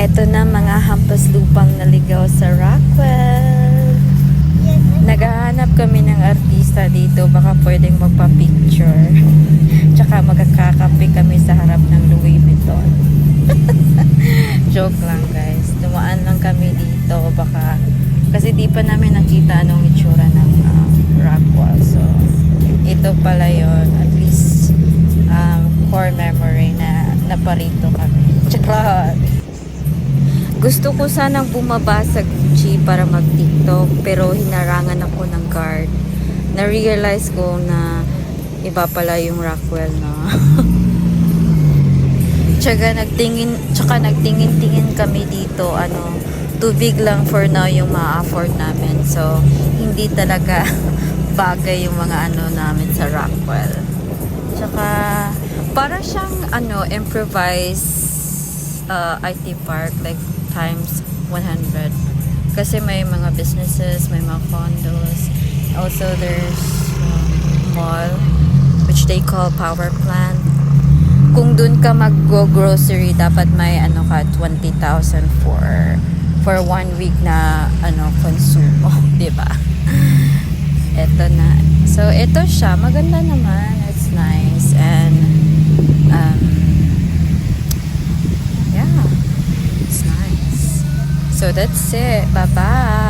Eto na mga hampas lupang naligaw sa Rockwell. Naghahanap kami ng artista dito, baka pwedeng magpa-picture. Tsaka magkakape kami sa harap ng Louis Vuitton. Joke lang guys. Dumaan lang kami dito, baka kasi di pa namin nakita anong itsura ng Rockwell. So, ito pala yon, at least core memory na naparito kami. Charot! Gusto ko sanang bumaba sa Gucci para mag-TikTok, pero hinarangan ako ng guard. Na-realize ko na iba pala yung Rockwell na. Tsaka nagtingin-tingin kami dito, tubig lang for now yung ma-afford namin. So, hindi talaga bagay yung mga namin sa Rockwell. Tsaka, para siyang improvised IT park, like times 100. Kasi may mga businesses, may mga condos. Also, there's mall, which they call power plant. Kung dun ka mag-go-grocery, dapat may 20,000 for 1 week na konsumo, di ba? Ito na. So, ito siya. Maganda naman. It's nice. And, yeah. It's nice. So, that's it. Bye-bye.